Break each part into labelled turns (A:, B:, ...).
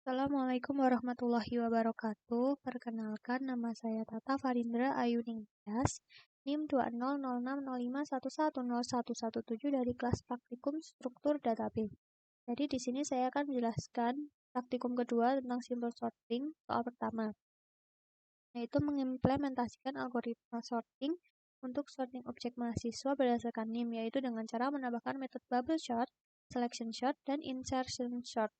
A: Assalamualaikum warahmatullahi wabarakatuh. Perkenalkan, nama saya Tata Farindra Ayuning Tias, NIM 200605110117 dari kelas praktikum struktur database. Jadi di sini saya akan menjelaskan praktikum kedua tentang simple sorting soal pertama, yaitu mengimplementasikan algoritma sorting untuk sorting objek mahasiswa berdasarkan NIM, yaitu dengan cara menambahkan metode bubble sort, selection sort, dan insertion sort.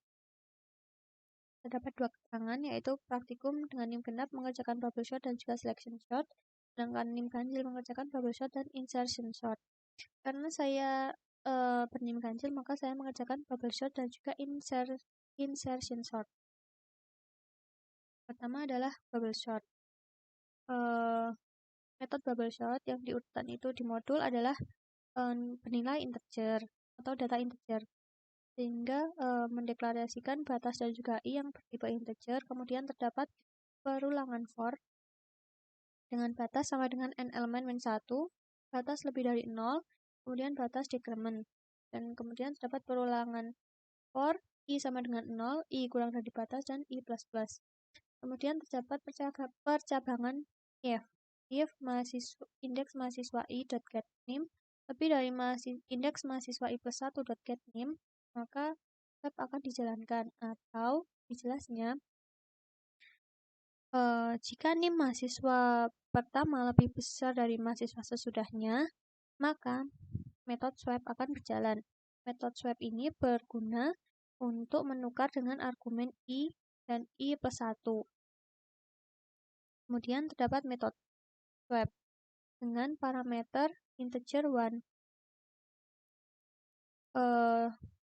A: Terdapat dua keterangan, yaitu praktikum dengan NIM genap mengerjakan bubble sort dan juga selection sort, sedangkan NIM ganjil mengerjakan bubble sort dan insertion sort. Karena saya ber-NIM ganjil, maka saya mengerjakan bubble sort dan juga insertion sort. Pertama adalah bubble sort. Metode bubble sort yang diurutan itu di modul adalah bernilai integer atau data integer, sehingga mendeklarasikan batas dan juga i yang bertipe integer. Kemudian terdapat perulangan for dengan batas sama dengan n elemen min 1, batas lebih dari 0, kemudian batas decrement. Dan kemudian terdapat perulangan for i sama dengan 0, i kurang dari batas, dan i plus plus. Kemudian terdapat percabangan if indeks mahasiswa i.getNIM lebih dari indeks mahasiswa i plus 1.getNIM, maka step akan dijalankan. Atau dijelasnya, jika NIM mahasiswa pertama lebih besar dari mahasiswa sesudahnya, maka metode swap akan berjalan. Metode swap ini berguna untuk menukar dengan argumen i dan i plus 1. Kemudian terdapat metode swap dengan parameter integer 1.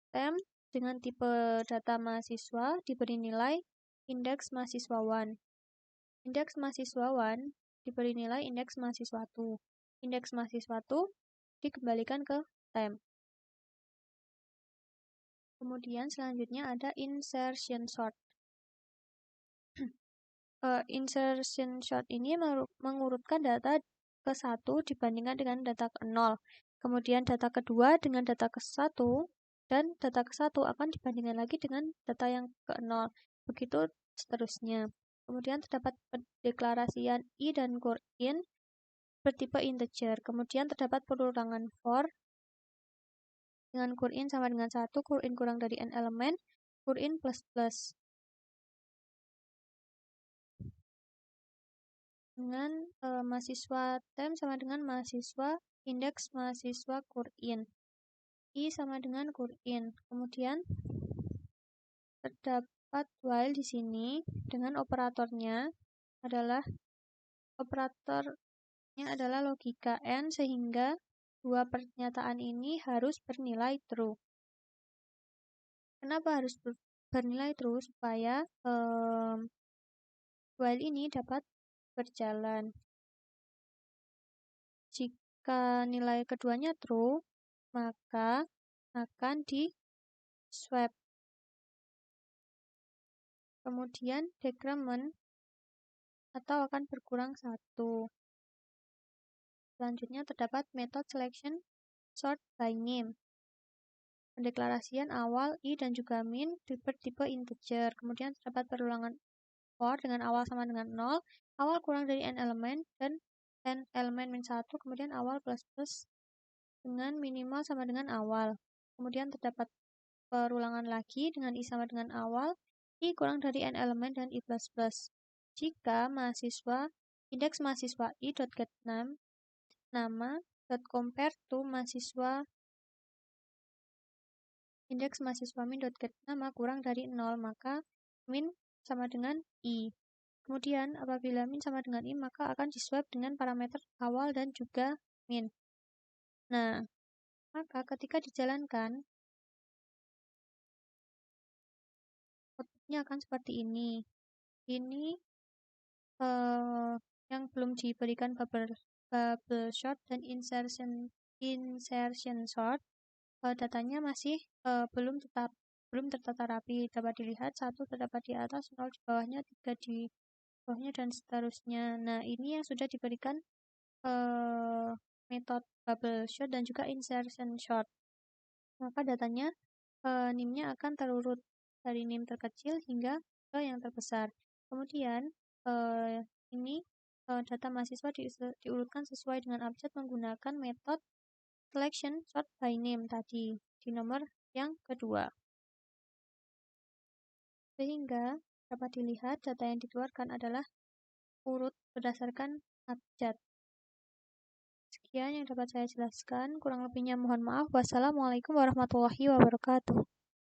A: Tem dengan tipe data mahasiswa diberi nilai indeks mahasiswa 1. Indeks mahasiswa 1 diberi nilai indeks mahasiswa 2. Indeks mahasiswa 2 dikembalikan ke tem. Kemudian selanjutnya ada insertion sort. Insertion sort ini mengurutkan data ke 1 dibandingkan dengan data ke 0. Kemudian data kedua dengan data ke 1, dan data ke 1 akan dibandingkan lagi dengan data yang ke 0. Begitu seterusnya. Kemudian terdapat pendeklarasian i dan courtin bertipe integer. Kemudian terdapat perulangan for dengan courtin sama dengan 1, courtin kurang dari n elemen, courtin plus plus. Dengan mahasiswa tem sama dengan mahasiswa indeks mahasiswa courtin. I sama dengan courtin. Kemudian terdapat while di sini dengan operatornya adalah logika n, sehingga dua pernyataan ini harus bernilai true. Kenapa harus bernilai true? Supaya while ini dapat berjalan. Jika nilai keduanya true, maka akan di swap. Kemudian decrement atau akan berkurang 1. Selanjutnya terdapat metode selection sort by name. Pendeklarasian awal i dan juga min bertipe integer. Kemudian terdapat perulangan for dengan awal sama dengan 0, awal kurang dari n elemen, dan n elemen min 1, kemudian awal plus plus dengan minimal sama dengan awal. Kemudian terdapat perulangan lagi dengan i sama dengan awal, i kurang dari n elemen, dan i plus plus. Jika indeks mahasiswa i.getName nama .compare to indeks mahasiswa min.getNama kurang dari 0, maka min sama dengan i. Kemudian apabila min sama dengan i, maka akan diswap dengan parameter awal dan juga min. Nah, maka ketika dijalankan, outputnya akan seperti ini. Ini yang belum diberikan bubble sort dan insertion sort, datanya masih belum tertata rapi. Dapat dilihat 1 terdapat di atas, 0 di bawahnya, 3 di bawahnya, dan seterusnya. Nah, ini yang sudah diberikan metode bubble sort dan juga insertion sort. Maka datanya NIM-nya akan terurut dari name terkecil hingga ke yang terbesar. Kemudian ini data mahasiswa diurutkan sesuai dengan abjad menggunakan metode selection sort by name tadi di nomor yang kedua. Sehingga dapat dilihat data yang dikeluarkan adalah urut berdasarkan abjad. Sekian yang dapat saya jelaskan, kurang lebihnya mohon maaf. Wassalamualaikum warahmatullahi wabarakatuh.